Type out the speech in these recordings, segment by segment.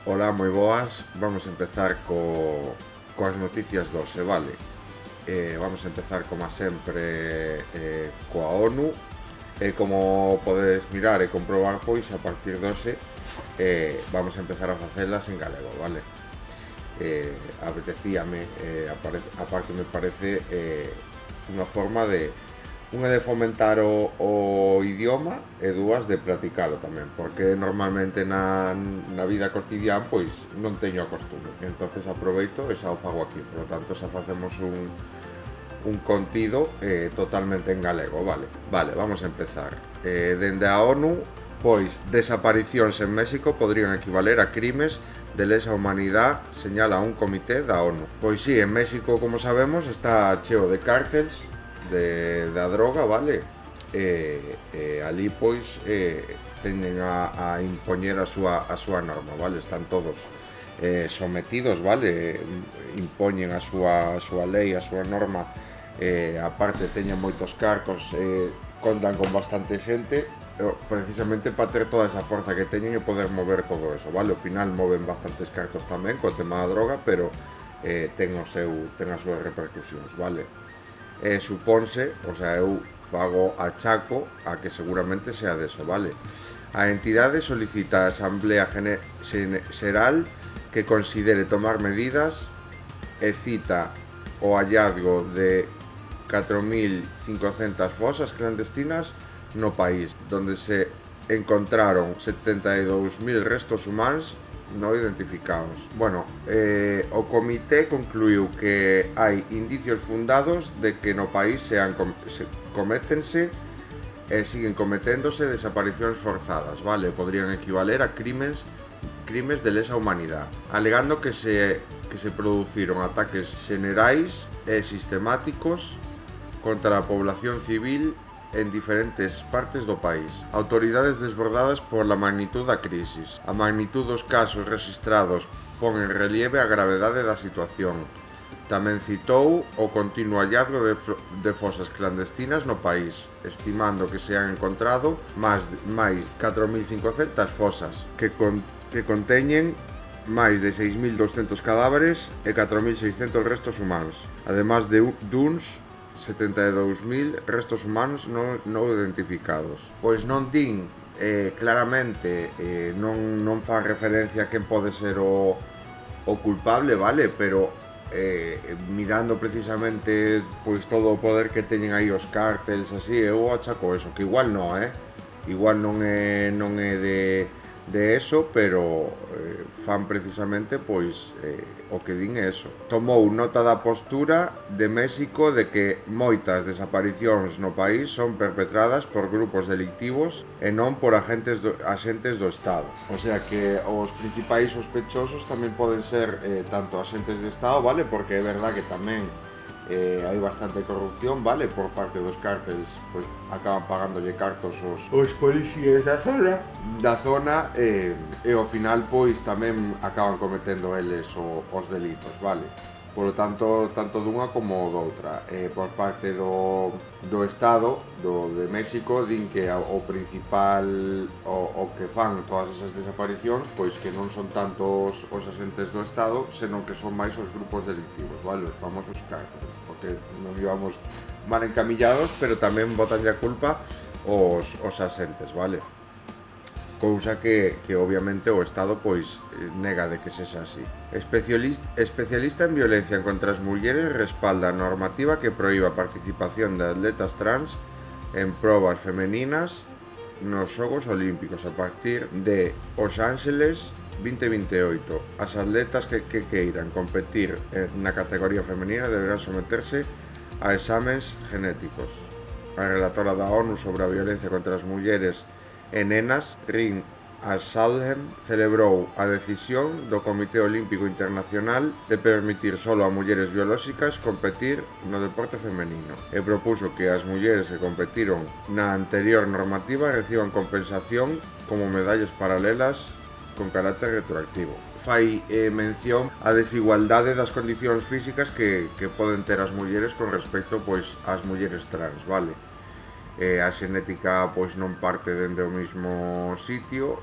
Ola, moi boas. Vamos a empezar coas noticias doce, vale? Vamos a empezar, como sempre, coa ONU. Como podedes mirar e comprobar, pois, a partir doce vamos a empezar a facelas en galego, vale? Apetecíame, aparte me parece unha forma de unha de fomentar o idioma e dúas de practicalo tamén, porque normalmente na vida cotidiana pois non teño a costume, entonces aproveito e xa o fago aquí, por lo tanto xa facemos un contido totalmente en galego, vale? Vale, vamos a empezar. Dende a ONU, pois desaparicións en México podrían equivaler a crimes de lesa humanidade, señala un comité da ONU. Pois sí, en México, como sabemos, está cheo de cártels da droga, vale? Ali, pois, tenden a impoñer a súa norma, vale? Están todos sometidos, vale? Impoñen a súa lei, a súa norma. Aparte teñen moitos cargos, contan con bastante xente, precisamente para ter toda esa forza que teñen e poder mover todo eso, vale? Ao final moven bastantes cargos tamén co tema da droga, pero ten as súas repercusións, vale? Supónse, o sea, eu fago achaco a que seguramente sea deso, vale? A entidade solicita a Asamblea Xeral que considere tomar medidas e cita o hallazgo de 4.500 fosas clandestinas no país, donde se encontraron 72.000 restos humanos non identificados. Bueno, o comité concluiu que hai indicios fundados de que no país cométense e siguen cometéndose desaparicións forzadas, vale? Podrían equivaler a crimes de lesa humanidade, alegando que se produciron ataques xenerais e sistemáticos contra a población civil en diferentes partes do país. Autoridades desbordadas pola magnitud da crisis. A magnitud dos casos registrados pon en relieve a gravedade da situación. Tamén citou o continuo hallazgo de fosas clandestinas no país, estimando que se han encontrado máis 4.500 fosas que conteñen máis de 6.200 cadáveres e 4.600 restos humanos, además de duns 72.000 restos humanos non identificados. Pois non din claramente, non fan referencia a quen pode ser o culpable, vale? Pero mirando precisamente pois todo o poder que teñen aí os cártels, así, eu achaco eso, que igual non, igual non é de eso, pero fan precisamente pois o que din é eso. Tomou nota da postura de México de que moitas desaparicións no país son perpetradas por grupos delictivos e non por axentes do Estado. O sea que os principais sospechosos tamén poden ser tanto axentes de Estado, vale? Porque é verdad que tamén hai bastante corrupción, vale? Por parte dos cárteles, pois acaban pagándolle cartos os policías da zona e ao final pois tamén acaban cometendo eles os delitos, vale? Por lo tanto, tanto dunha como doutra. Por parte do Estado de México din que o principal o que fan todas esas desaparicións pois que non son tantos os axentes do Estado, senón que son máis os grupos delictivos, vale? Os famosos cárteles, porque non íbamos mal encamillados, pero tamén botan a culpa os axentes, vale? Cousa que obviamente o Estado pois nega de que sexa así. Especialista en violencia contra as mulleres respalda a normativa que proíba a participación de atletas trans en probas femeninas nos Xogos Olímpicos a partir de Os Ángeles 2028. As atletas que queiran competir na categoría femenina deberán someterse a exames genéticos. A relatora da ONU sobre a violencia contra as mulleres e nenas, Rin Salhem, celebrou a decisión do Comité Olímpico Internacional de permitir solo a mulleres biolóxicas competir no deporte femenino e propuso que as mulleres que competiron na anterior normativa reciban compensación como medallas paralelas con carácter retroactivo. Fai mención á desigualdade das condicións físicas que poden ter as mulleres con respecto pois ás mulleres trans, vale? a xenética pois non parte dende o mismo sitio,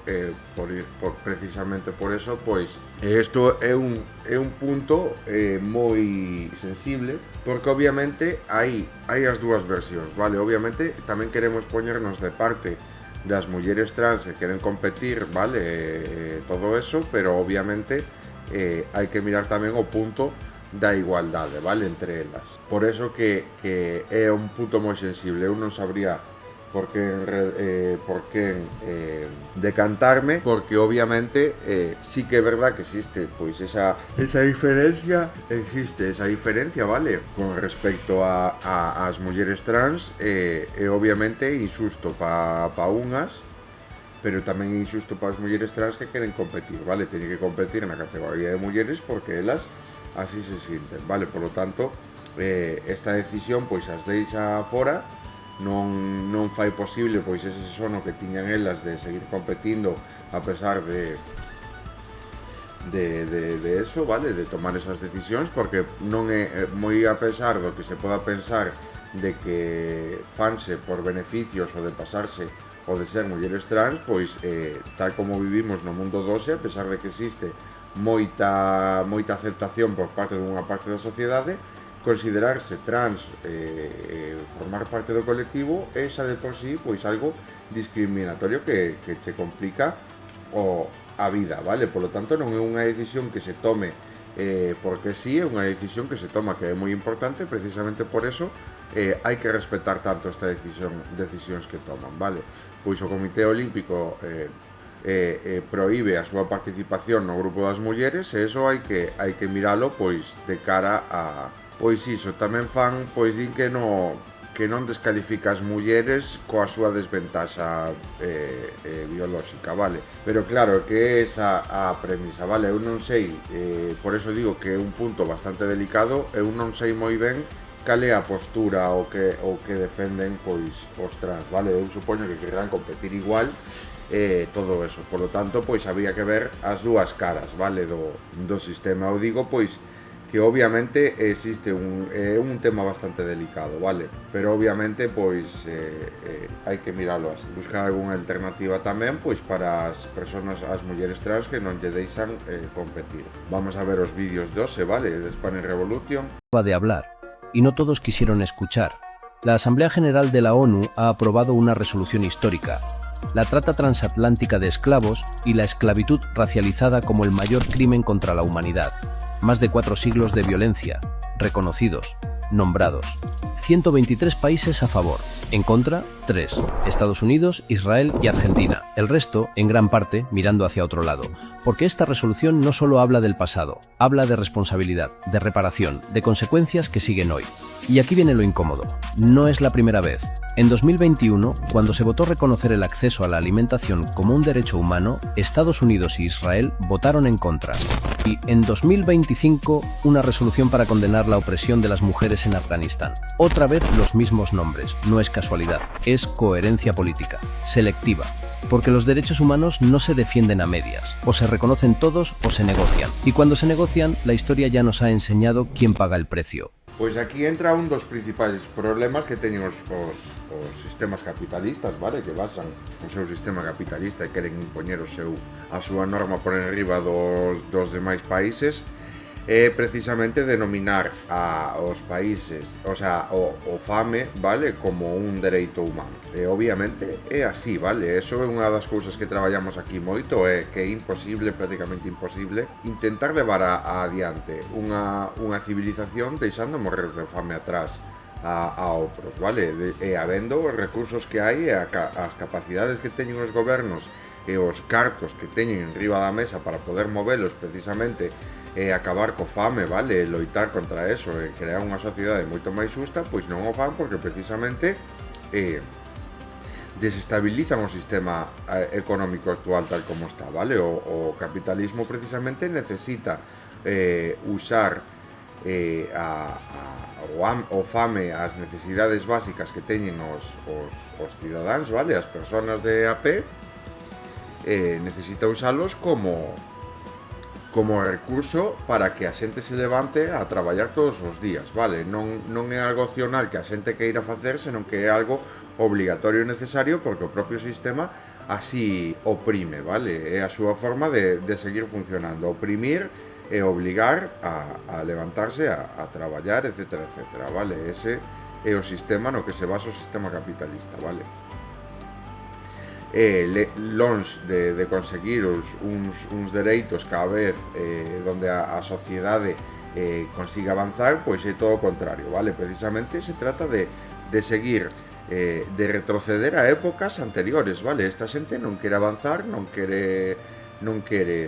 precisamente por eso, pois isto é un punto moi sensible, porque obviamente hai as dúas versións, vale? Obviamente tamén queremos poñernos de parte das mulleres trans que queren competir, vale? Todo eso, pero obviamente hai que mirar tamén o punto da igualdade, vale, entre elas. Por eso que é un punto moi sensible. Eu non sabría por que decantarme, porque obviamente sí que é verdad que existe pois esa diferencia, vale, con respecto ás mulleres trans, e obviamente injusto pa unhas, pero tamén é injusto para as mulleres trans que queren competir, vale? Teñen que competir na categoría de mulleres porque elas así se sienten, vale? Por lo tanto, esta decisión pois as deixa fora, non fai posible pois ese sono que tiñan elas de seguir competindo a pesar de eso, vale? De tomar esas decisións, porque non é moi a pesar do que se poda pensar de que fanse por beneficios ou de pasarse ou de ser mulleres trans, pois tal como vivimos no mundo doce, a pesar de que existe moita aceptación por parte dunha parte da sociedade, considerarse trans, formar parte do colectivo, é xa de por sí pois algo discriminatorio que che complica a vida, vale? Por lo tanto, non é unha decisión que se tome porque sí, é unha decisión que se toma, que é moi importante, precisamente por eso hai que respetar tanto esta decisións que toman, vale? Pois o Comité Olímpico proíbe a súa participación no grupo das mulleres, e iso hai que miralo pois de cara a pois iso, tamén fan, pois din que non descalifica as mulleres coa súa desventaxa biolóxica, vale? Pero claro, que é esa a premisa, vale? Eu non sei, por eso digo que é un punto bastante delicado, eu non sei moi ben cal é a postura o que defenden pois os trans, vale? Eu supoño que querrán competir igual, todo eso, por lo tanto, pois había que ver as dúas caras, vale? Do sistema. Eu digo, pois, que obviamente existe un tema bastante delicado, vale? Pero obviamente, pois, hai que miralo así. Buscar algunha alternativa tamén, pois, para as persoas, as mulleres trans que non lle deixan competir. Vamos a ver os vídeos de hoxe, vale? De Spanish Revolution. De hablar, y no todos quisieron escuchar. La Asamblea General de la ONU ha aprobado una resolución histórica: la trata transatlántica de esclavos y la esclavitud racializada como el mayor crimen contra la humanidad. Más de 4 siglos de violencia, reconocidos, nombrados. 123 países a favor, en contra, 3. Estados Unidos, Israel y Argentina. El resto, en gran parte, mirando hacia otro lado. Porque esta resolución no solo habla del pasado, habla de responsabilidad, de reparación, de consecuencias que siguen hoy. Y aquí viene lo incómodo. No es la primera vez. En 2021, cuando se votó reconocer el acceso a la alimentación como un derecho humano, Estados Unidos y Israel votaron en contra. Y en 2025, una resolución para condenar la opresión de las mujeres en Afganistán. Otra vez los mismos nombres, no es casualidad, es coherencia política, selectiva. Porque los derechos humanos no se defienden a medias, o se reconocen todos o se negocian. Y cuando se negocian, la historia ya nos ha enseñado quién paga el precio. Pois aquí entra un dos principais problemas que teñen os sistemas capitalistas, vale? Que basan o seu sistema capitalista e queren impoñer a súa norma por enriba dos demais países, é precisamente denominar aos países, o sea, o fame, vale, como un dereito humano. E obviamente é así, vale? Eso é unha das cousas que traballamos aquí moito, é que é imposible, prácticamente imposible, intentar levar adiante unha civilización deixando morrer de fame atrás a outros, vale? E habendo os recursos que hai e as capacidades que teñen os gobernos e os cartos que teñen enriba da mesa para poder movelos precisamente acabar co fame, vale? Loitar contra eso e crear unha sociedade moito máis xusta, pois non o fan porque precisamente desestabilizan o sistema económico actual tal como está, vale? O capitalismo precisamente necesita usar o fame, as necesidades básicas que teñen os cidadáns, vale? As persoas de a pé, necesita usalos como como recurso para que a xente se levante a traballar todos os días, vale? Non é algo opcional que a xente queira facer, senón que é algo obligatorio e necesario porque o propio sistema así oprime, vale? É a súa forma de seguir funcionando, oprimir e obligar a levantarse a traballar, etcétera, etcétera, vale? Ese é o sistema no que se basa o sistema capitalista, vale? Longe de conseguir uns dereitos cada vez donde a sociedade consiga avanzar, pois é todo o contrario, vale? Precisamente se trata de seguir, de retroceder a épocas anteriores, vale? Esta xente non quere avanzar, non quere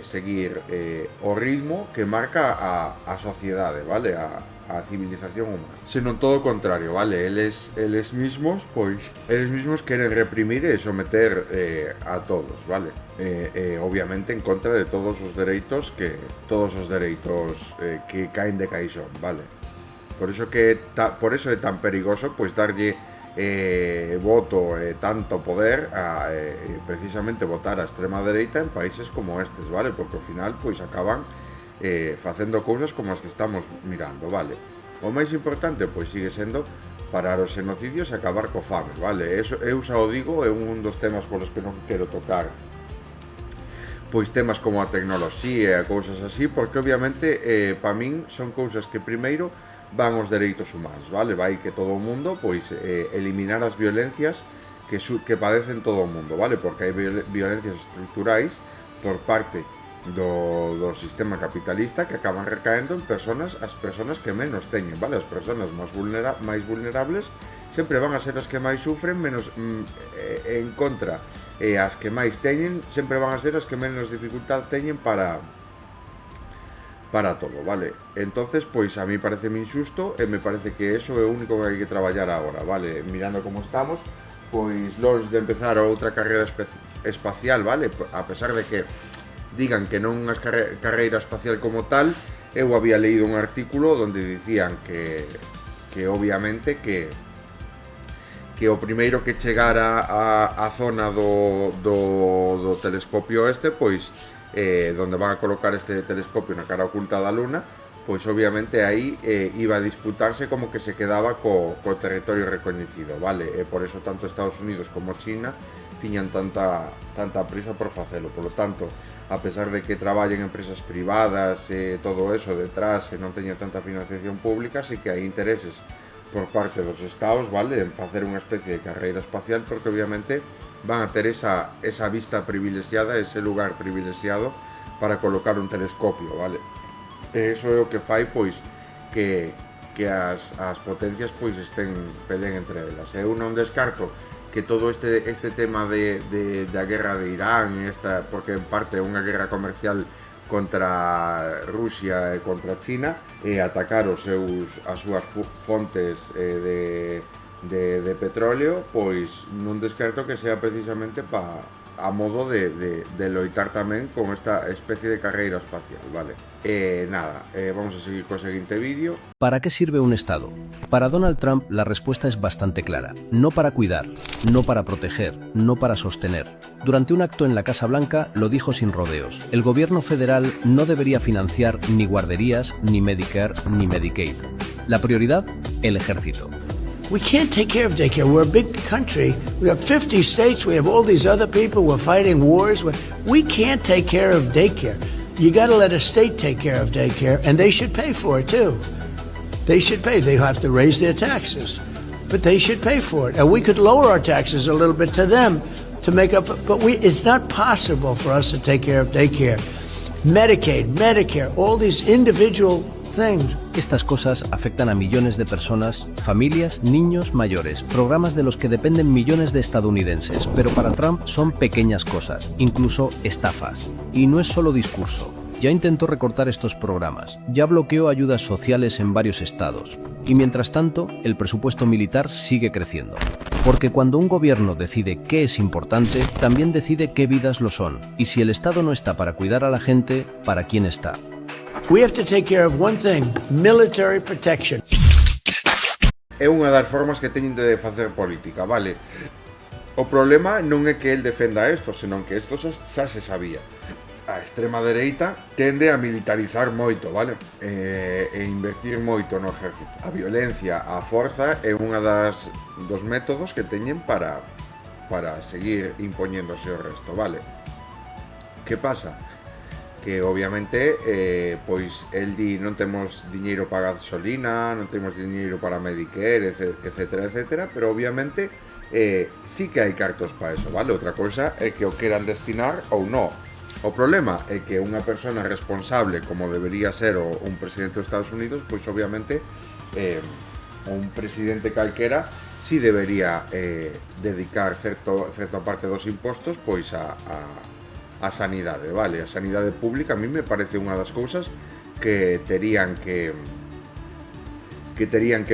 seguir o ritmo que marca a sociedade, vale? A civilización humana, senón todo o contrario, vale? Eles mismos queren reprimir e someter a todos, vale? Obviamente en contra de todos os dereitos que caen de caixón, vale? Por eso é tan perigoso pois darlle voto tanto poder a precisamente votar a extrema dereita en países como estes, vale? Porque ao final pois acaban facendo cousas como as que estamos mirando, vale? O máis importante pois sigue sendo parar os xenocidios e acabar co fame, vale? Eu xa o digo, é un dos temas polos que non quero tocar pois temas como a tecnoloxía e cousas así, porque obviamente para min son cousas que primeiro van os dereitos humanos, vale? Vai que todo o mundo pois eliminar as violencias que padecen todo o mundo, vale? Porque hai violencias estruturais por parte do sistema capitalista que acaban recaendo en as persoas que menos teñen, vale? As persoas máis vulnerables sempre van a ser as que máis sufren, menos en contra, as que máis teñen sempre van a ser as que menos dificultad teñen para todo, vale? Entonces, pois a mí pareceme injusto e me parece que eso é o único que hai que traballar agora, vale? Mirando como estamos, pois longe de empezar outra carreira espacial, vale? A pesar de que digan que non unha carreira espacial como tal, eu había leído un artículo onde dicían que obviamente que o primeiro que chegara a zona do telescopio pois donde van a colocar este telescopio na cara oculta da Luna, pois obviamente aí iba a disputarse como que se quedaba co territorio recoñecido, vale? E por eso tanto Estados Unidos como China tiñan tanta prisa por facelo. Por lo tanto, a pesar de que traballen empresas privadas e todo eso detrás e non teña tanta financiación pública, sí que hai intereses por parte dos estados, vale, en facer unha especie de carreira espacial, porque obviamente van a ter esa vista privilexiada, ese lugar privilexiado para colocar un telescopio, vale? E iso é o que fai pois que as potencias pois peleen entre elas. Eu non descarto que todo este tema da guerra de Irán, porque en parte é unha guerra comercial contra Rusia e contra China, e atacar as súas fontes de petróleo, pois non descarto que sea precisamente a modo de loitar tamén con esta especie de carreira espacial, vale? Vamos a seguir co seguinte vídeo. ¿Para qué sirve un Estado? Para Donald Trump la respuesta es bastante clara. No para cuidar, no para proteger, no para sostener. Durante un acto en la Casa Blanca lo dijo sin rodeos. El gobierno federal no debería financiar ni guarderías, ni Medicare, ni Medicaid. La prioridad, el ejército. We can't take care of daycare. We're a big country. We have 50 states. We have all these other people. We're fighting wars. We can't take care of daycare. You got to let a state take care of daycare, and they should pay for it too. They should pay. They have to raise their taxes, but they should pay for it. And we could lower our taxes a little bit to them to make up. But it's not possible for us to take care of daycare, Medicaid, Medicare, all these individual things. Estas cosas afectan a millones de personas, familias, niños, mayores, programas de los que dependen millones de estadounidenses, pero para Trump son pequeñas cosas, incluso estafas. Y no es solo discurso. Ya intentó recortar estos programas, ya bloqueó ayudas sociales en varios estados, y mientras tanto, el presupuesto militar sigue creciendo. Porque cuando un gobierno decide qué es importante, también decide qué vidas lo son, y si el Estado no está para cuidar a la gente, ¿para quién está? We have to take care of one thing, military protection. É unha das formas que teñen de facer política, vale? O problema non é que el defenda isto, senón que isto xa se sabía. a extrema dereita tende a militarizar moito, vale? E invertir moito no exército. A violencia, a forza é unha dos métodos que teñen para seguir impoñéndose o resto, vale? Que pasa? Que obviamente pois el di non temos diñeiro para gasolina, non temos diñeiro para Medicare, etcétera, etcétera, pero obviamente sí que hai cartos para eso, vale? Outra cousa é que o queran destinar ou non. O problema é que unha persona responsable, como debería ser un presidente dos Estados Unidos, pois obviamente un presidente calquera sí debería dedicar certa parte dos impostos pois a sanidade, vale? A sanidade pública a mí me parece unha das cousas que terían que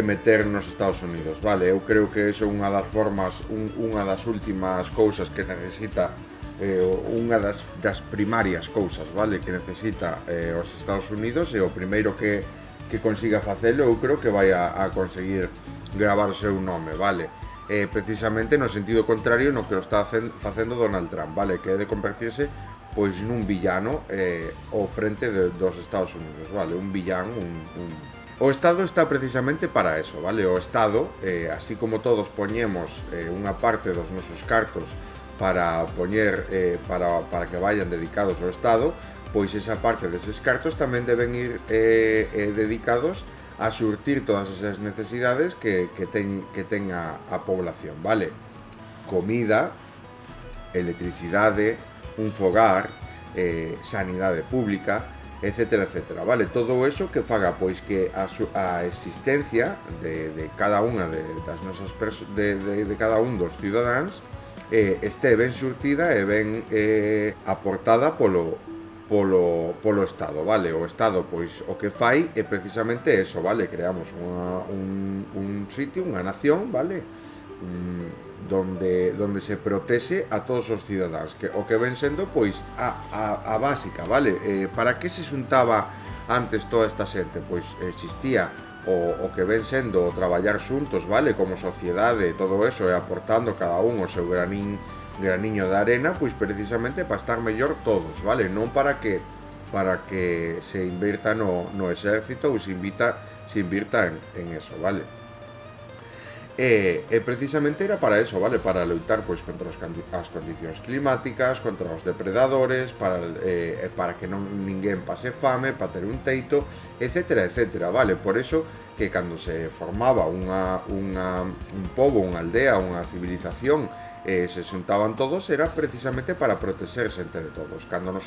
meter nos Estados Unidos, vale? Eu creo que iso é unha das formas, unha das últimas cousas que necesita, unha das primarias cousas, vale? Que necesita os Estados Unidos, e o primeiro que consiga facelo, eu creo que vai a conseguir gravar o seu nome, vale? Precisamente no sentido contrario no que o está facendo Donald Trump, vale? Que é de convertirse pois nun villano ao frente dos Estados Unidos, vale? Un villán, O Estado está precisamente para eso, vale? O Estado, así como todos poñemos unha parte dos nosos cartos para poñer para que vayan dedicados ao Estado, pois esa parte deses cartos tamén deben ir dedicados a surtir todas esas necesidades que ten a población, vale? Comida, electricidade, un fogar, sanidade pública, etcétera, etcétera, vale? Todo eso que faga pois que a existencia de cada unha das nosas de cada un dos cidadáns este ben surtida e ben aportada polo Estado, vale? O Estado, pois, o que fai é precisamente eso, vale? Creamos un sitio, unha nación, vale? Donde se protexe a todos os cidadáns, que o que ven sendo, pois, a básica, vale? Para que se xuntaba antes toda esta xente? Pois existía o que ven sendo o traballar xuntos, vale? Como sociedade, todo eso, e aportando cada un o seu graniño de arena, pois precisamente para estar mellor todos, vale? Non para que se invirta no exército ou se invirta en eso, vale? E precisamente era para eso, vale? Para loitar pois contra as condicións climáticas, contra os depredadores, para que ninguén pase fame, para ter un teito, etcétera, etcétera, vale? Por eso que cando se formaba un pobo, unha aldea, unha civilización, se xuntaban todos, era precisamente para protexerse entre todos. Cando nos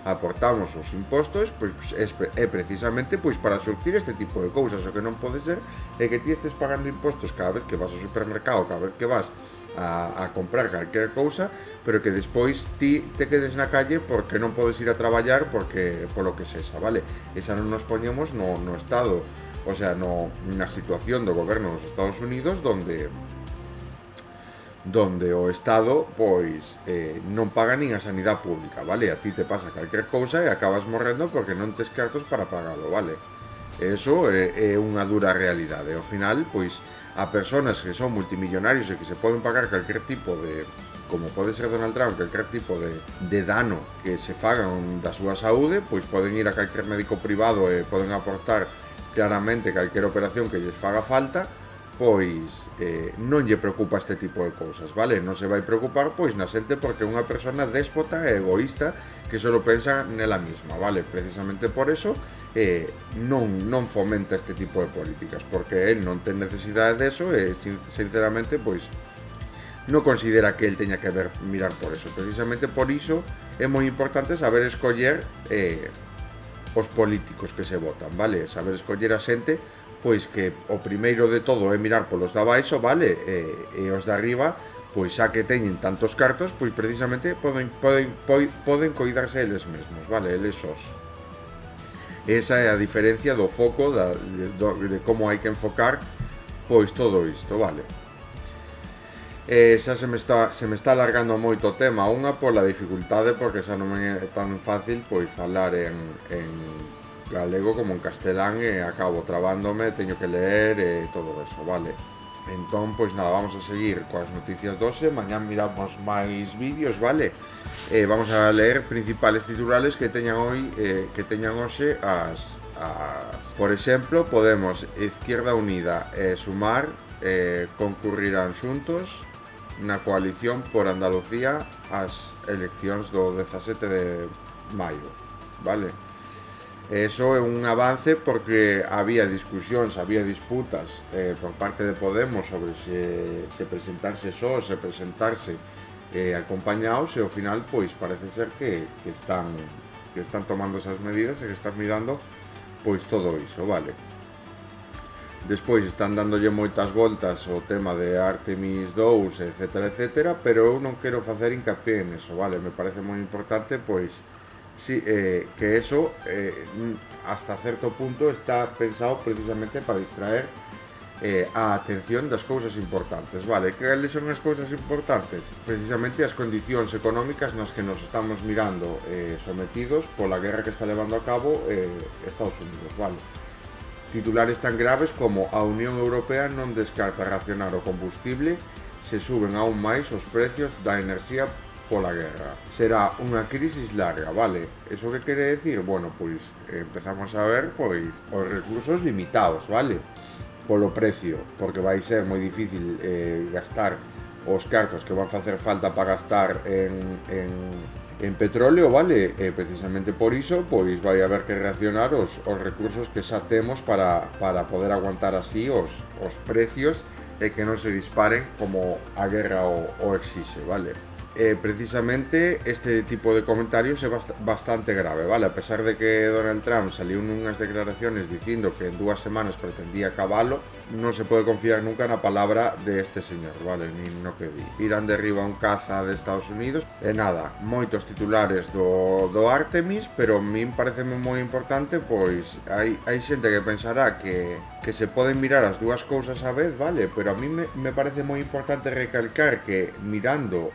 aportamos os impostos, pois é precisamente pois para surtir este tipo de cousas. O que non pode ser é que ti estes pagando impostos cada vez que vas ao supermercado, cada vez que vas a comprar calquera cousa, pero que despois ti te quedes na calle porque non podes ir a traballar porque polo que sexa, vale? Esa non nos poñemos no Estado, o sea, na situación do goberno dos Estados Unidos donde o Estado pois non paga nin a sanidade pública, vale? A ti te pasa calquer cousa e acabas morrendo porque non tes cartos para pagalo, vale? Eso é unha dura realidade. Ao final, pois, a persoas que son multimillonarios e que se poden pagar calquer tipo de, como pode ser Donald Trump, calquer tipo de dano que se fagan da súa saúde, pois poden ir a calquer médico privado e poden aportar claramente calquer operación que lles faga falta, pois non lle preocupa este tipo de cousas, vale? Non se vai preocupar pois na xente porque é unha persona déspota e egoísta que só pensa nela mesma, vale? Precisamente por eso non fomenta este tipo de políticas, porque el non ten necesidade deso e sinceramente pois non considera que el teña que mirar por eso. Precisamente por iso é moi importante saber escoller os políticos que se votan, vale? Saber escoller a xente pois que o primeiro de todo é mirar polos de abaixo, vale? E os de arriba, pois xa que teñen tantos cartos, pois precisamente poden coidarse eles mesmos, vale? Eles sós. Esa é a diferencia do foco de como hai que enfocar pois todo isto, vale? Xa se me está alargando moito o tema, unha pola dificultade, porque xa non é tan fácil pois falar en galego como en castelán e acabo trabándome, teño que leer e todo eso, vale? Entón, pois nada, vamos a seguir coas noticias doce, mañá miramos máis vídeos, vale? Vamos a ler principales titulares que teñan hoxe por exemplo, Podemos, Izquierda Unida e Sumar concurrirán xuntos na coalición por Andalucía ás eleccións do 17 de maio, vale? Eso é un avance porque había discusións, había disputas por parte de Podemos sobre se presentarse só, se presentarse acompañados, e ao final pois parece ser que están tomando esas medidas e que están mirando pois todo iso, vale? Despois están dándolle moitas voltas ao tema de Artemis 2, etcétera, pero eu non quero facer hincapié en eso, vale? Me parece moi importante, pois, sí, que eso, hasta certo punto, está pensado precisamente para distraer a atención das cousas importantes, vale? Cales son as cousas importantes? Precisamente as condicións económicas nas que nos estamos mirando sometidos pola guerra que está levando a cabo Estados Unidos, vale? Titulares tan graves como a Unión Europea non descarta racionar o combustible se suben aún máis os precios da enerxía pola guerra. Será unha crisis larga, vale? Eso que quere decir? Bueno, pois empezamos a ver pois os recursos limitados, vale? Polo precio, porque vai ser moi difícil gastar os cartos que van facer falta para gastar en petróleo, vale? Precisamente por iso, pois vai haber que reaccionar os recursos que xa temos para poder aguantar así os precios e que non se disparen como a guerra o exixe, vale? Precisamente este tipo de comentarios é bastante grave, vale? A pesar de que Donald Trump saliu nunhas declaraciones dicindo que en 2 semanas pretendía acabalo, non se pode confiar nunca na palabra de este señor, vale? Nin no que di. Irán derriba un caza de Estados Unidos e nada, moitos titulares do Artemis, pero a min pareceme moi importante, pois hai xente que pensará que se poden mirar as dúas cousas á vez, vale? Pero a mí me parece moi importante recalcar que mirando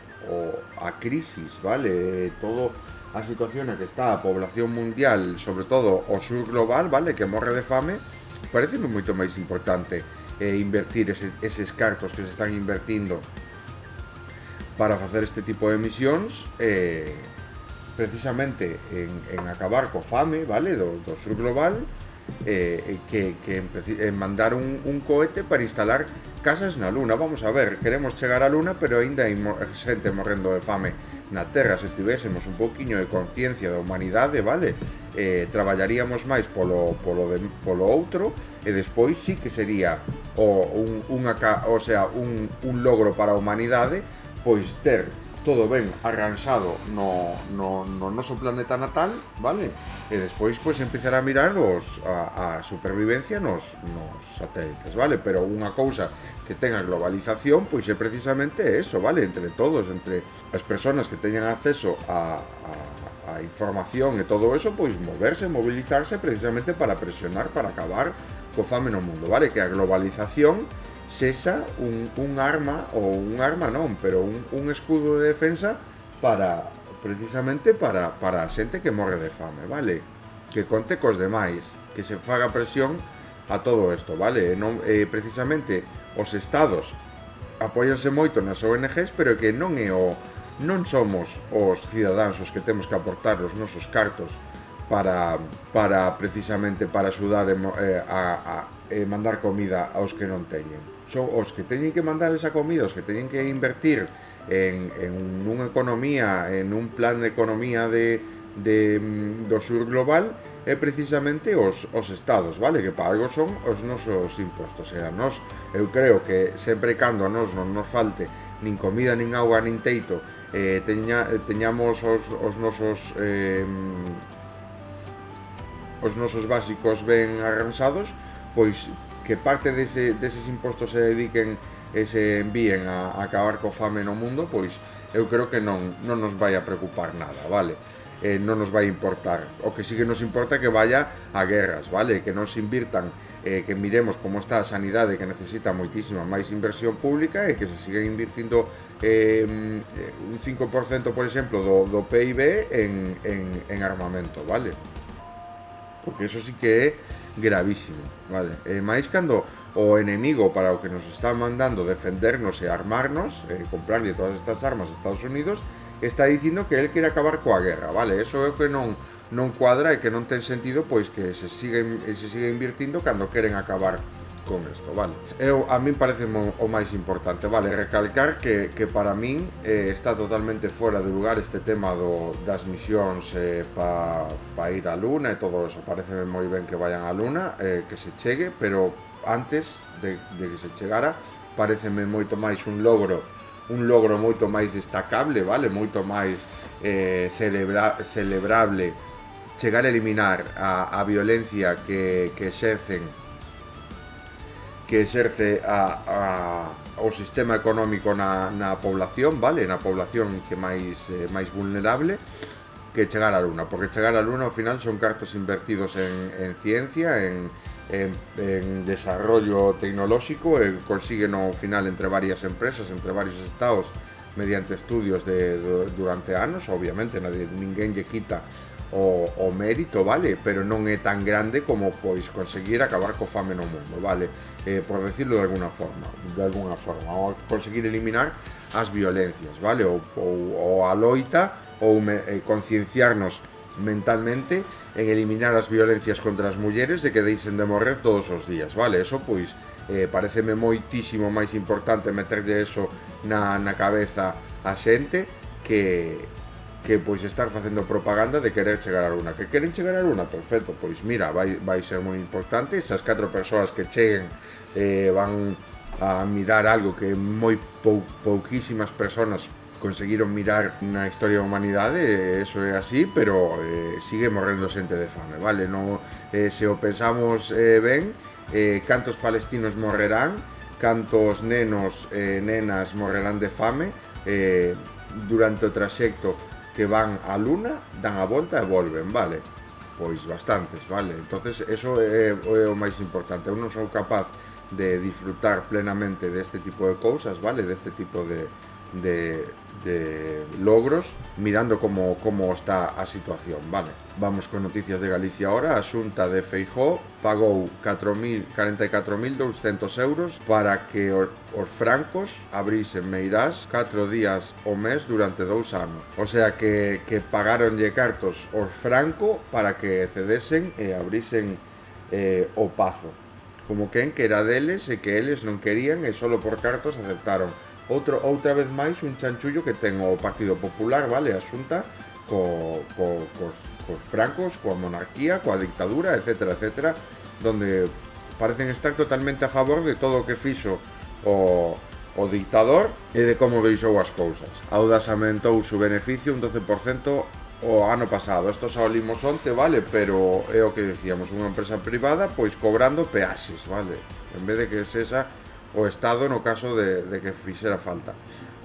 a crisis, vale? Todo a situación na que está a población mundial, sobre todo o sur global, vale? Que morre de fame, pareceme moito máis importante invertir eses cartos que se están invertindo para facer este tipo de misións precisamente en acabar co fame, vale? Do sur global, que mandar un cohete para instalar casas na Luna. Vamos a ver, queremos chegar á Luna, pero aínda hai xente morrendo de fame na Terra. Se tivésemos un pouquiño de conciencia da humanidade, vale? Traballaríamos máis polo outro, e despois sí que sería un logro para a humanidade, pois ter todo ben arranxado no noso planeta natal, vale? E despois pois empezar a mirar a supervivencia nos satélites, vale? Pero unha cousa que ten a globalización, pois é precisamente eso, vale? Entre todos, entre as persoas que teñan acceso a información e todo eso, pois mobilizarse precisamente para presionar, para acabar co fame no mundo, vale? Que a globalización sexa un arma, ou un arma non, pero un escudo de defensa precisamente para a xente que morre de fame, vale? Que conte cos demais, que se faga presión a todo isto, vale? Precisamente os estados apóianse moito nas ONGs, pero que non somos os cidadáns os que temos que aportar os nosos cartos para precisamente para axudar a mandar comida aos que non teñen. Son os que teñen que mandar esa comida, os que teñen que invertir en unha economía, en un plan de economía do sur global, é precisamente os estados, vale? Que para algo son os nosos impostos. Eu creo que sempre e cando a nos non nos falte nin comida, nin auga, nin teito, teñamos os nosos básicos ben arranxados, pois que parte deses impostos se dediquen e se envíen a acabar co fame no mundo, pois eu creo que non nos vai a preocupar nada, vale? Non nos vai importar. O que sí que nos importa é que vaya a guerras, vale? Que non se invirtan, que miremos como está a sanidade, que necesita moitísima máis inversión pública, e que se siga invirtindo un 5%, por exemplo, do PIB en armamento, vale? Porque eso sí que gravísimo, vale? Mais cando o enemigo para o que nos está mandando defendernos e armarnos, comprarle todas estas armas a Estados Unidos, está dicindo que él quere acabar coa guerra, vale? Eso é o que non cuadra e que non ten sentido, pois que se siga invirtindo cando queren acabar con isto, vale? A min parece o máis importante, vale? Recalcar que para min está totalmente fora de lugar este tema das misións pa ir á Luna e todo eso. Pareceme moi ben que vayan á Luna, que se chegue, pero antes de que se chegara, pareceme moito máis un logro moito máis destacable, vale? Moito máis celebrable chegar a eliminar a violencia que exerce o sistema económico na población, vale? Na población que máis vulnerable, que chegar á Luna, porque chegar á Luna ao final son cartos invertidos en ciencia, en desarrollo tecnolóxico, e consiguen ao final entre varias empresas, entre varios estados, mediante estudios durante anos. Obviamente ninguén lle quita o mérito, vale? Pero non é tan grande como pois conseguir acabar co fame no mundo, vale? Por decirlo de alguna forma, ou conseguir eliminar as violencias, vale? Ou a loita, ou concienciarnos mentalmente en eliminar as violencias contra as mulleres, de que deixen de morrer todos os días, vale? Eso pois pareceme moitísimo máis importante meterlle eso na cabeza a xente que pois estar facendo propaganda de querer chegar á Luna. Que queren chegar á Luna? Perfecto, pois mira, vai ser moi importante. Esas 4 persoas que cheguen van a mirar algo que moi pouquísimas personas conseguiron mirar na historia da humanidade, eso é así, pero sigue morrendo xente de fame, vale? No, se o pensamos ben, cantos palestinos morrerán, cantos nenos e nenas morrerán de fame durante o traxecto que van á Luna, dan a volta e volven, vale? Pois bastantes, vale? Entonces eso é o máis importante. Eu non sou capaz de disfrutar plenamente deste tipo de cousas, vale? Deste tipo de logros, mirando como está a situación, vale? Vamos con noticias de Galicia ahora. A Xunta de Feijóo pagou 44.200 euros para que os francos abrisen meirás 4 días ao mes durante 2 anos. O sea que pagaronlle cartos aos franco para que cedesen e abrisen o pazo, como quen que era deles e que eles non querían e solo por cartos aceptaron. Outra vez máis un chanchullo que ten o Partido Popular, vale? A Xunta cos francos, coa monarquía, coa dictadura, etcétera, etcétera, donde parecen estar totalmente a favor de todo o que fixo o dictador e de como deixou as cousas. Audas aumentou o beneficio un 12% o ano pasado. Esto xa o limos onte, vale? Pero é o que decíamos, unha empresa privada pois cobrando peaxes, vale? En vez de que sexa o Estado no caso de que fixera falta.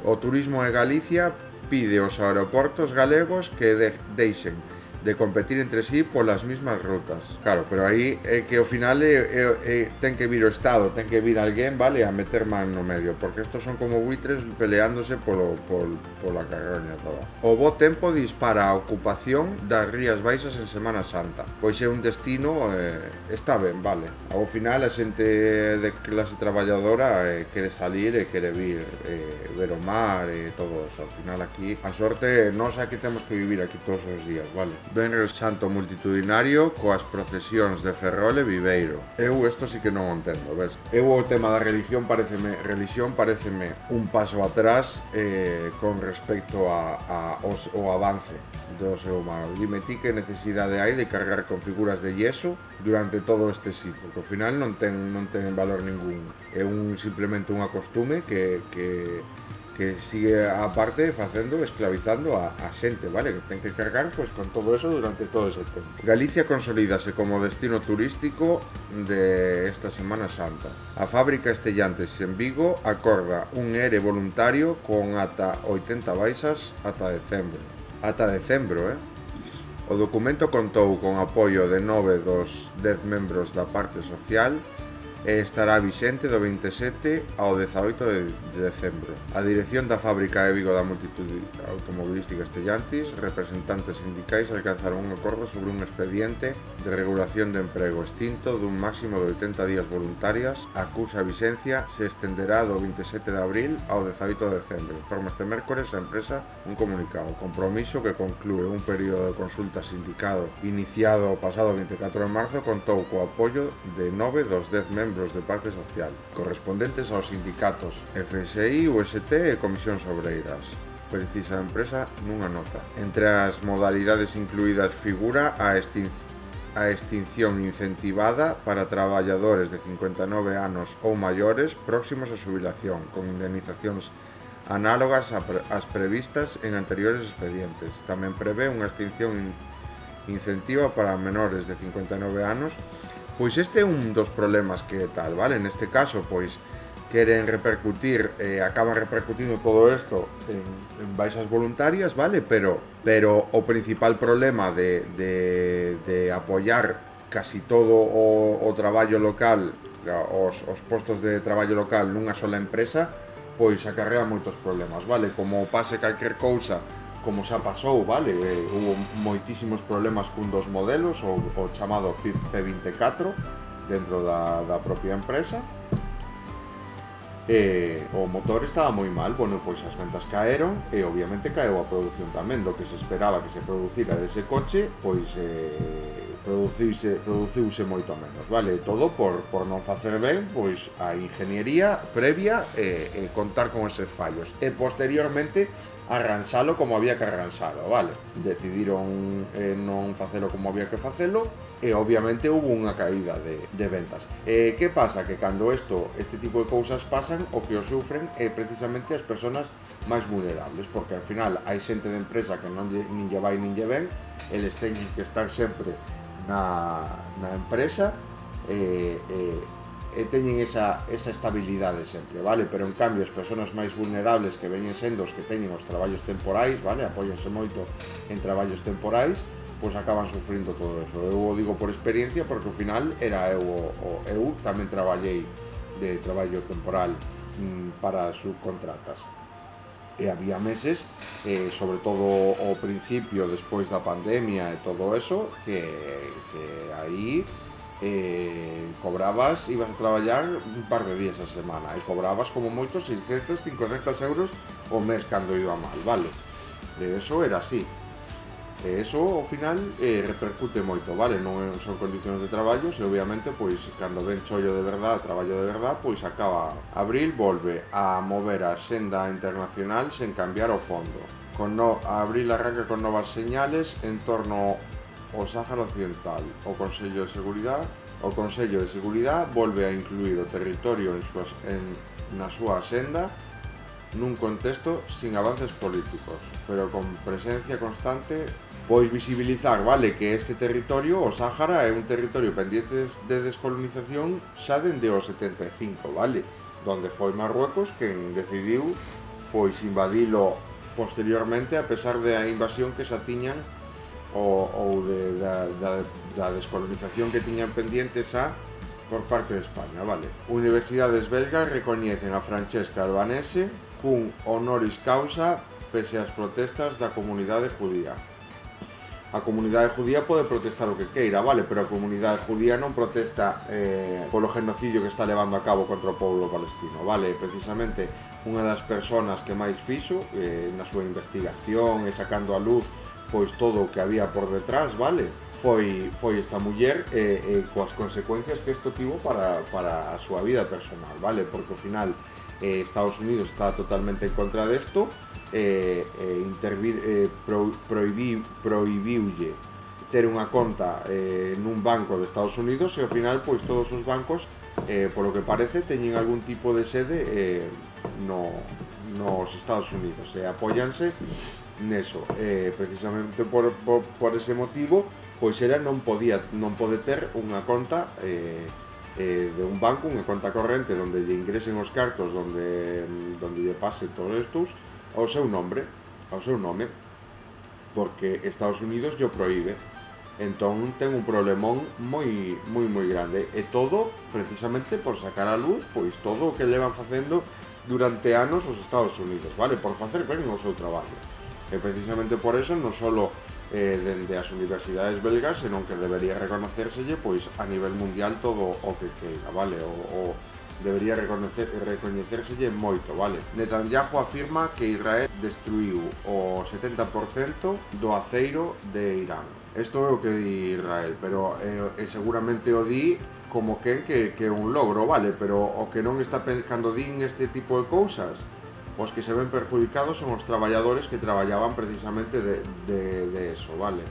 O Turismo de Galicia pide aos aeroportos galegos que deixen de competir entre sí polas mismas rutas. Claro, pero aí é que ao final ten que vir o Estado, ten que vir alguén, vale, a meter man no medio, porque estos son como buitres peleándose pola carroña toda. O bo tempo dispara a ocupación das Rías Baixas en Semana Santa. Pois é un destino, está ben, vale. Ao final a xente de clase traballadora quere salir e quere vir ver o mar e todo eso. Ao final aquí, a sorte, nós aquí temos que vivir aquí todos os días, vale? Venres Santo multitudinario coas procesións de Ferrol e Viveiro. Eu isto sí que non o entendo, ves? Eu o tema da religión pareceme un paso atrás con respecto ao avance do ser humano. Dime ti que necesidade hai de cargar con figuras de yeso durante todo este siglo, que ao final non ten valor ningún. É simplemente unha costume que sigue aparte esclavizando a xente, vale? Que ten que cargar pois con todo eso durante todo ese tempo. Galicia consolídase como destino turístico de esta Semana Santa. A fábrica Estellantes en Vigo acorda un ERE voluntario con ata 80 baixas ata decembro. Ata decembro, O documento contou con apoio de 9 dos 10 membros da parte social estará vixente do 27 ao 18 de decembro. A dirección da fábrica de Vigo da Multitude Automobilística Stellantis, representantes sindicais alcanzaron un acordo sobre un expediente de regulación de emprego extinto dun máximo de 80 días voluntarias, a cuxa vixencia se estenderá do 27 de abril ao 18 de decembro. Informa este mércores a empresa un comunicado, compromiso que conclúe un período de consulta sindicado iniciado o pasado 24 de marzo contou co apoio de 9 dos 10 membros de parte social, correspondentes aos sindicatos FSI, UST e Comisións Obreiras, precisa a empresa nunha nota. Entre as modalidades incluídas figura a extinción incentivada para traballadores de 59 anos ou maiores próximos a xubilación, con indemnizacións análogas ás previstas en anteriores expedientes. Tamén prevé unha extinción incentiva para menores de 59 anos. Pois este é un dos problemas que tal, vale? Neste caso, pois, queren repercutir, acaban repercutindo todo isto en baixas voluntarias, vale? Pero o principal problema de apoiar casi todo o traballo local, os postos de traballo local nunha sola empresa, pois acarrea moitos problemas, vale? Como pase calquer cousa, como xa pasou, vale? Hubo moitísimos problemas cun dos modelos, o chamado P24, dentro da propia empresa. O motor estaba moi mal, bueno, pois as ventas caeron e obviamente caeu a produción tamén. Do que se esperaba que se producira dese coche, pois produciuse moito menos, vale? Todo por non facer ben, pois a ingeniería previa e contar con eses fallos. E posteriormente arranxalo como había que arranxalo, vale? Decidiron non facelo como había que facelo e obviamente hubo unha caída de ventas. Que pasa? Que cando este tipo de cousas pasan, o que o sufren é precisamente as persoas máis vulnerables, porque ao final hai xente de empresa que nin lle vai nin lle ven, eles teñen que estar sempre na empresa e teñen esa estabilidade sempre, vale? Pero en cambio as persoas máis vulnerables que veñen sendo os que teñen os traballos temporais, vale? Apóianse moito en traballos temporais, pois acaban sufrindo todo eso. Eu o digo por experiencia porque ao final era eu tamén traballei de traballo temporal para subcontratas. E había meses, sobre todo ao principio, despois da pandemia e todo eso, que aí cobrabas, ibas a traballar un par de días a semana e cobrabas como moito 600, 500 euros o mes cando iba mal, vale? Eso era así. E eso ao final repercute moito, vale? Non son condicións de traballo e obviamente pois cando ven chollo de verdad, traballo de verdad, pois acaba. Abril volve a mover a xenda internacional sen cambiar o fondo. Abril arranca con novas señales en torno ao Sáhara Occidental. O Consello de Seguridade volve a incluir o territorio na súa axenda nun contexto sin avances políticos, pero con presencia constante, pois visibilizar, vale, que este territorio, o Sáhara, é un territorio pendiente de descolonización xa dende o 75, vale, donde foi Marruecos quen decidiu pois invadilo posteriormente, a pesar da invasión que xa tiñan ou da descolonización que tiñan pendientes por parte de España, vale. Universidades belgas recoñecen a Francesca Albanese cun honoris causa pese ás protestas da comunidade judía. A comunidade judía pode protestar o que queira, vale, pero a comunidade judía non protesta polo genocidio que está levando a cabo contra o pobo palestino, vale. Precisamente unha das persoas que máis fixo na súa investigación e sacando a luz pois todo o que había por detrás, vale, foi esta muller e coas consecuencias que isto tivo para a súa vida personal, vale, porque ao final Estados Unidos está totalmente en contra desto, prohibiulle ter unha conta nun banco de Estados Unidos e ao final pois todos os bancos polo que parece teñen algún tipo de sede nos Estados Unidos e apóianse neso, precisamente por ese motivo pois ela non pode ter unha conta de un banco, unha conta corrente onde lle ingresen os cartos, onde lle pase todos estos ao seu nome, porque Estados Unidos lle proíbe. Entón ten un problemón moi grande, e todo precisamente por sacar a luz pois todo o que levan facendo durante anos os Estados Unidos, vale? Por facer ben o seu traballo. E precisamente por eso non só dende as universidades belgas, senón que debería reconocérselle pois a nivel mundial todo o que queira, vale? O debería recoñecérselle moito, vale? Netanyahu afirma que Israel destruiu o 70% do aceiro de Irán. Isto é o que di Israel, pero seguramente o di como que é un logro, vale? Pero o que non está cando din este tipo de cousas, os que se ven perjudicados son os traballadores que traballaban precisamente de eso, vale?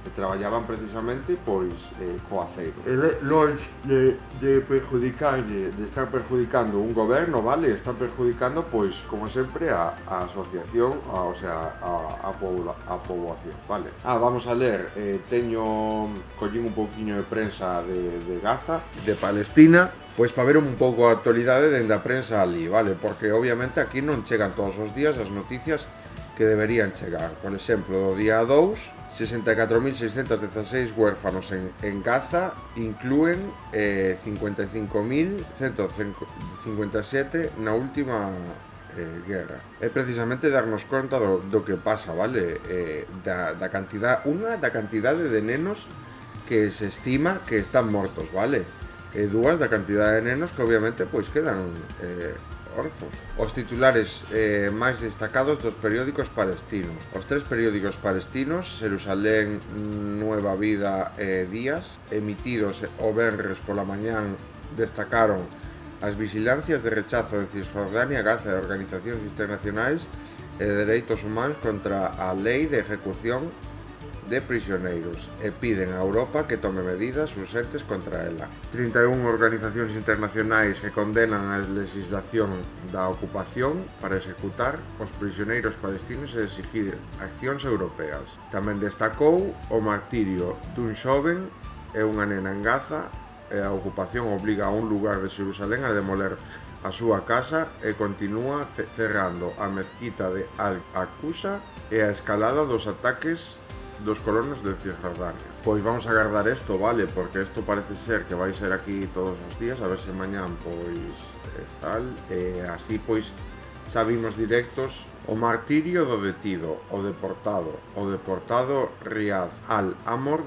Que traballaban precisamente pois co aceiro. Longe de perjudicarlle, de estar perjudicando un goberno, vale? Están perjudicando pois como sempre a asociación, o sea, a poboación, vale? Vamos a ler, collín un pouquiño de prensa de Gaza, de Palestina, pois para ver un pouco a actualidade dende a prensa ali, vale? Porque obviamente aquí non chegan todos os días as noticias que deberían chegar. Por exemplo, do día 2, 64.616 huérfanos en Gaza, incluen 55.157 na última guerra. É precisamente darnos conta do que pasa, vale? Da cantidade de nenos que se estima que están mortos, vale? E dúas da cantidade de nenos que obviamente pois quedan orzos. Os titulares máis destacados dos periódicos palestinos. Os tres periódicos palestinos, Jerusalén, Nueva Vida e Días, emitidos o venres pola mañán, destacaron as vigilancias de rechazo en Cisjordania, Gaza e organizacións internacionais e de dereitos humanos contra a lei de ejecución de prisioneiros e piden a Europa que tome medidas urxentes contra ela. 31 organizacións internacionais que condenan a legislación da ocupación para executar os prisioneiros palestinos e exigir accións europeas. Tamén destacou o martirio dun xoven e unha nena en Gaza e a ocupación obliga a un lugar de Jerusalén a demoler a súa casa e continúa cerrando a mezquita de Al-Aqsa e a escalada dos ataques dos colonos de Cisjordania. Pois vamos a agardar isto, vale? Porque isto parece ser que vai ser aquí todos os días, a ver se mañán pois tal, así pois sabimos directos o martirio do detido, o deportado Riyad Al-Amor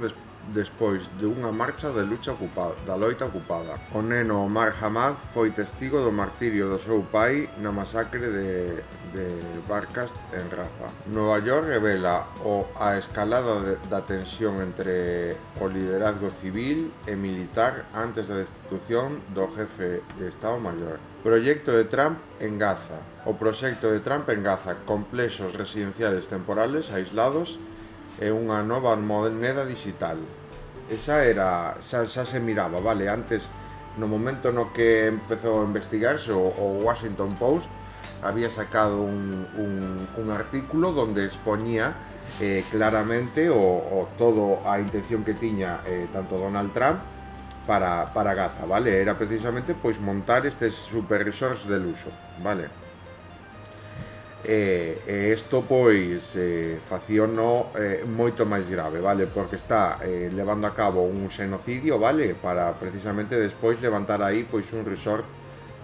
despois de unha marcha de da loita ocupada. O neno Omar Hamad foi testigo do martirio do seu pai na masacre de Barcast en Rafa. Nova York revela a escalada da tensión entre o liderazgo civil e militar antes da destitución do jefe de Estado Maior. Proxecto de Trump en Gaza. O proxecto de Trump en Gaza, complexos residenciales temporales aislados e unha nova moneda digital. Esa era, xa se miraba, vale? Antes, no momento no que empezou a investigarse, o Washington Post había sacado un artículo donde expoñía claramente todo a intención que tiña tanto Donald Trump para Gaza, vale? Era precisamente pois montar estes super resorts de luxo, vale? Isto pois facíono moito máis grave, vale? Porque está levando a cabo un xenocidio, vale? Para precisamente despois levantar aí pois un resort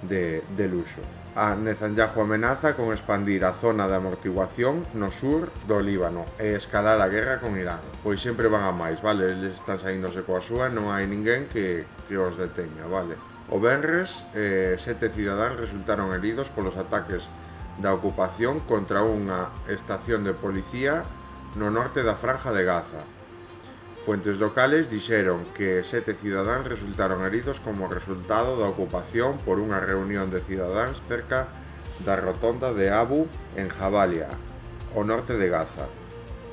de luxo. A Netanyahu amenaza con expandir a zona de amortiguación no sur do Líbano e escalar a guerra con Irán. Pois sempre van a máis, vale? Eles están saíndose coa súa, non hai ninguén que os deteña, vale? O venres, 7 cidadáns resultaron heridos polos ataques da ocupación contra unha estación de policía no norte da franja de Gaza. Fuentes locales dixeron que 7 cidadáns resultaron heridos como resultado da ocupación por unha reunión de cidadáns cerca da rotonda de Abu en Jabalia, ao norte de Gaza.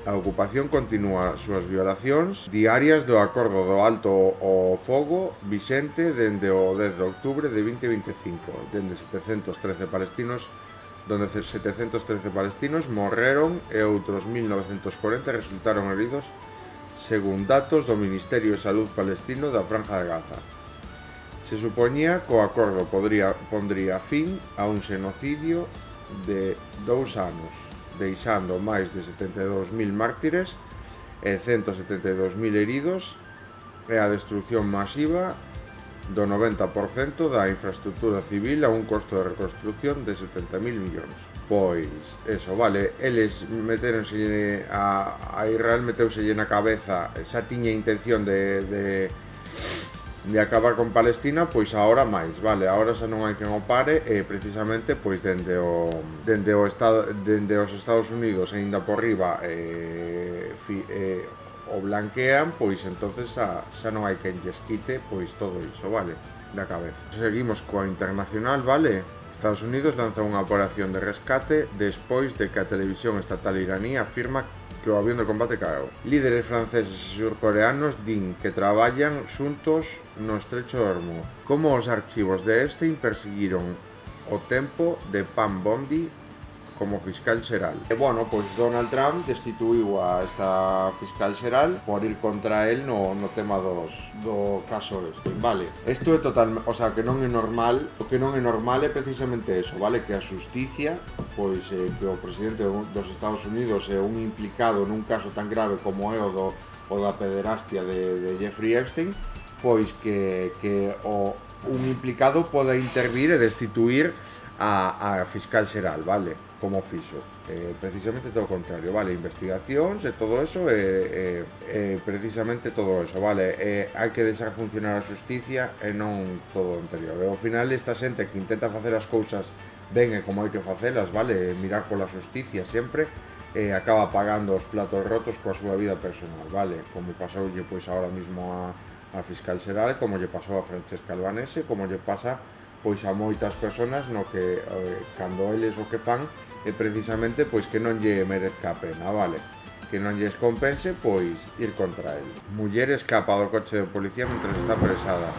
A ocupación continúa as súas violacións diarias do acordo do alto ao fogo vixente dende o 10 de outubro de 2025, dende 713 palestinos morreron e outros 1940 resultaron heridos, según datos do Ministerio de Salud palestino da Franja de Gaza. Se supoñía que o acordo pondría fin a un xenocidio de 2 anos, deixando máis de 72.000 mártires e 172.000 heridos e a destrucción masiva do 90% da infraestructura civil a un costo de reconstrucción de 70.000 millóns. Pois, eso, vale, eles meteronse a Israel meteuselle na cabeza, xa tiña intención de acabar con Palestina, pois agora máis, vale, agora xa non hai quen o pare, e precisamente pois dende os Estados Unidos e ainda por riba o blanquean, pois entonces xa non hai quen lles quite pois todo iso, vale, da cabeza. Seguimos coa internacional, vale. Estados Unidos lanza unha operación de rescate despois de que a televisión estatal iraní afirma que o avión de combate caeu. Líderes franceses e surcoreanos din que traballan xuntos no estrecho de Hormuz. Como os archivos de Epstein perseguiron o tempo de Pam Bondi como fiscal xeral. E bueno, pois Donald Trump destituiu a esta fiscal xeral por ir contra él no tema do caso Epstein, vale. Isto é totalmente, o sea, que non é normal, o que non é normal é precisamente eso, vale, que a xusticia, pois que o presidente dos Estados Unidos é un implicado nun caso tan grave como é o da pederastia de Jeffrey Epstein, pois que un implicado poda intervir e destituir a fiscal xeral, vale, como fixo. Precisamente todo o contrario, vale, investigacións e todo eso, precisamente todo eso, vale, hai que deixar funcionar a xusticia e non todo o anterior. E ao final esta xente que intenta facer as cousas ben e como hai que facelas, vale, mirar pola xusticia sempre, acaba pagando os platos rotos coa súa vida personal, vale, como pasoulle pois ahora mismo a fiscal xeral, como lle pasou a Francesca Albanese, como lle pasa pois a moitas persoas no que cando eles o que fan é precisamente pois que non lle merezca a pena, vale, que non lles compense pois ir contra el. Muller escapa do coche de policía mentre está apresada.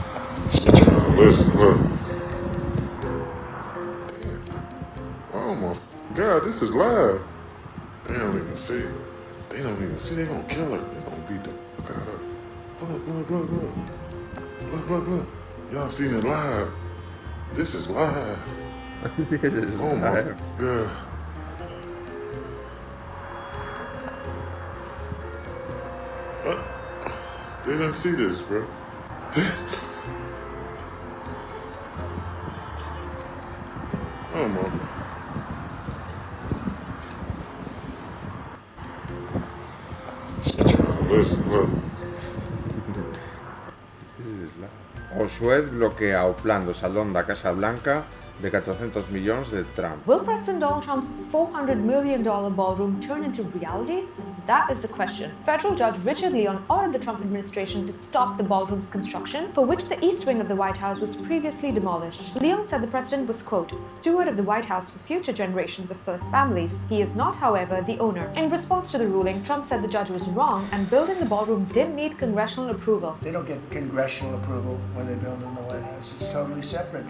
Oh my God, this is live. They don't even see. They gonna kill her. They gonna beat the fuck out of her. Look. Y'all seen it live. This is live. This is Oh my live. God. What? They didn't see this, bro. Oh my. Listen, look. O Suez bloquea o plan do Salón da Casa Blanca de 400 millóns de Trump. Will President Donald Trump's $400 million ballroom turn into reality? That is the question. Federal Judge Richard Leon ordered the Trump administration to stop the ballroom's construction, for which the east wing of the White House was previously demolished. Leon said the president was, quote, steward of the White House for future generations of first families. He is not, however, the owner. In response to the ruling, Trump said the judge was wrong and building the ballroom didn't need congressional approval. They don't get congressional approval when they build in the White House. It's totally separate.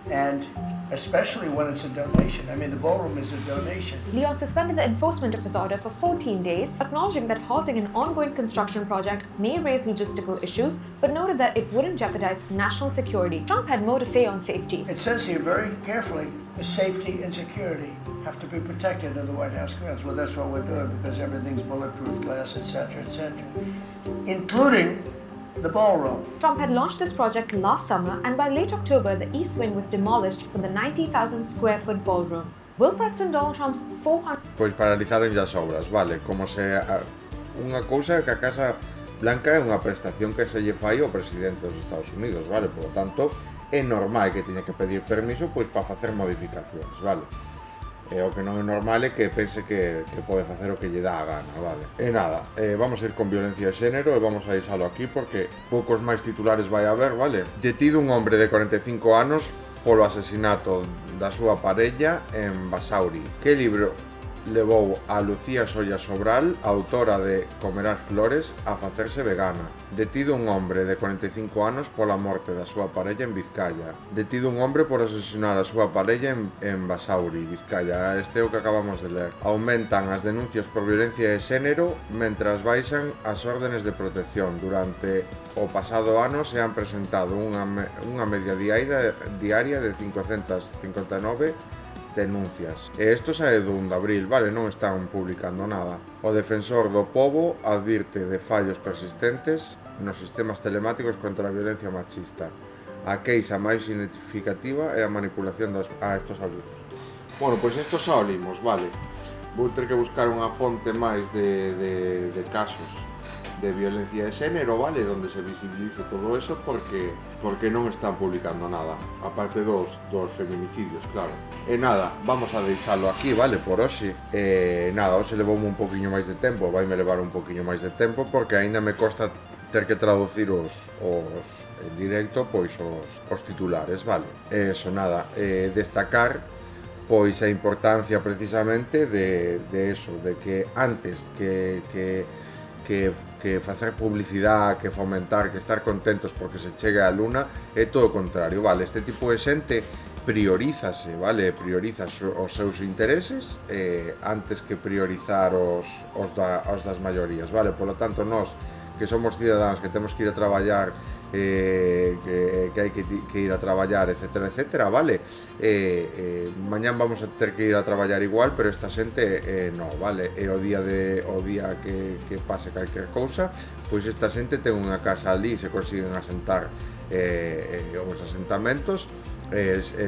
And especially when it's a donation. I mean, the ballroom is a donation. Leon suspended the enforcement of his order for 14 days, acknowledging that halting an ongoing construction project may raise logistical issues, but noted that it wouldn't jeopardize national security. Trump had more to say on safety. It says here very carefully, the safety and security have to be protected in the White House grounds. Well, that's what we're doing because everything's bulletproof glass, etc., including the ballroom. Trump had launched this project last summer, and by late October, the East Wing was demolished for the 90,000 square foot ballroom. Will President Donald Trump's 400... Pois paralizaron as obras, vale, como se unha cousa que a Casa Blanca é unha prestación que se lle fai ao presidente dos Estados Unidos, vale, por lo tanto é normal que teña que pedir permiso pois para facer modificacións, vale. O que non é normal é que pense que pode facer o que lle dá a gana, vale. E nada, vamos a ir con violencia de xénero e vamos a deixalo aquí porque poucos máis titulares vai haber, vale. Detido un hombre de 45 anos polo asesinato da súa parella en Basauri. Que libro levou a Lucía Solla Sobral, autora de Comerás Flores, a facerse vegana. Detido un hombre de 45 anos pola morte da súa parella en Vizcaya. Detido un hombre por asesinar a súa parella en Basauri, Vizcaya. Este é o que acabamos de ler. Aumentan as denuncias por violencia de xénero mentras baixan as órdenes de protección. Durante o pasado ano se han presentado unha media diaria de 559 denuncias. E isto sae do 1 de abril, vale, non están publicando nada. O defensor do pobo advirte de fallos persistentes nos sistemas telemáticos contra a violencia machista. A queixa máis significativa é a manipulación estos alumnos. Bueno, pois isto xa o limos, vale. Vou ter que buscar unha fonte máis de casos de violencia de xénero, vale, donde se visibilice todo eso, porque non están publicando nada, aparte dos feminicidios, claro. E nada, vamos a deixalo aquí, vale, por hoxe. Nada, hoxe levoume un poquinho máis de tempo, vaime levar un poquinho máis de tempo, porque aínda me costa ter que traducir en directo, pois os titulares, vale. Eso, nada, destacar pois a importancia precisamente de eso, de que antes que facer publicidade, que fomentar, que estar contentos porque se chegue a luna, é todo o contrario, vale? Este tipo de xente priorízase, vale? Prioriza os seus intereses antes que priorizar os das maiorías, vale? Por lo tanto, nós que somos cidadáns, que temos que ir a traballar, que hai que ir a traballar, etcétera, etcétera, vale? Mañán vamos a ter que ir a traballar igual, pero esta xente non, vale? E o día que pase calquer cousa, pois esta xente ten unha casa ali, se consiguen asentar os asentamentos,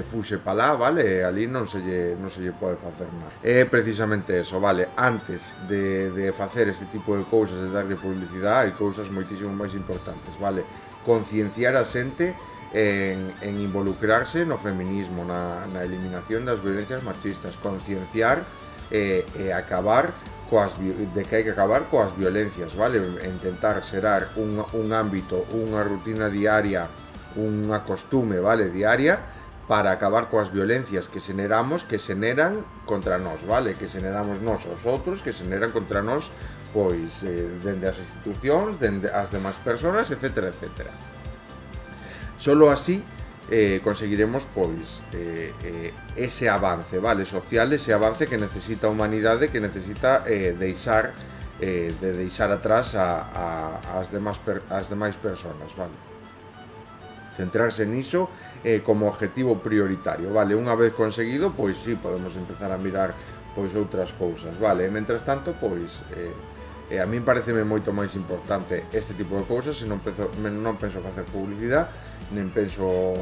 fuxe pa lá, vale? Ali non se lle pode facer nada. É precisamente eso, vale? Antes de facer este tipo de cousas, de darlle publicidade, hai cousas moitísimo máis importantes, vale? Concienciar a xente en involucrarse no feminismo, na eliminación das violencias machistas, concienciar e acabar de que hai que acabar coas violencias, vale? Intentar xerar un ámbito, unha rutina diaria, unha costume, vale, diaria, para acabar coas violencias que xeneran contra nós, vale, que xeneramos nós aos outros, que xeneran contra nós, pois, dende as institucións, dende as demás persoas, etcétera, etcétera. Solo así conseguiremos, pois, ese avance, vale, social, ese avance que necesita a humanidade, que necesita deixar atrás as demais persoas, vale. Centrarse niso como objetivo prioritario, vale? Unha vez conseguido, pois sí, podemos empezar a mirar pois outras cousas, vale? E mentres tanto, pois a min pareceme moito máis importante este tipo de cousas, e non penso facer publicidade, nen penso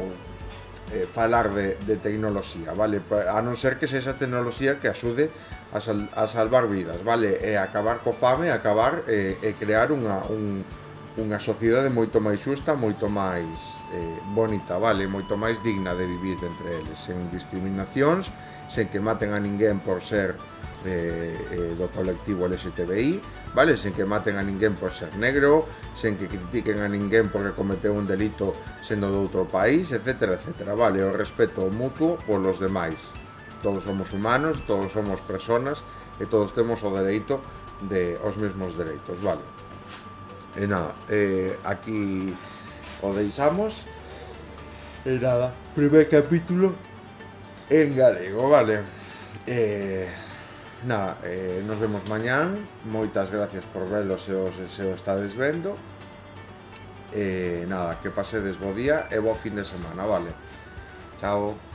falar de tecnoloxía, vale? A non ser que sexa tecnoloxía que axude a salvar vidas, vale? E acabar co fame, acabar e crear unha sociedade moito máis xusta, moito máis bonita, vale? Moito máis digna de vivir entre eles, sen discriminacións, sen que maten a ninguén por ser do colectivo LGTBI, vale? Sen que maten a ninguén por ser negro, sen que critiquen a ninguén porque cometeu un delito sendo de outro país, etcétera, etcétera, vale? O respeto mutuo polos demais. Todos somos humanos, todos somos personas e todos temos o dereito os mesmos dereitos, vale? E nada, aquí o deixamos. E nada, primer capítulo en galego, vale? Nada, nos vemos mañán. Moitas gracias por verlo se o estades vendo. Nada, que pasedes bo día e bo fin de semana, vale? Chao.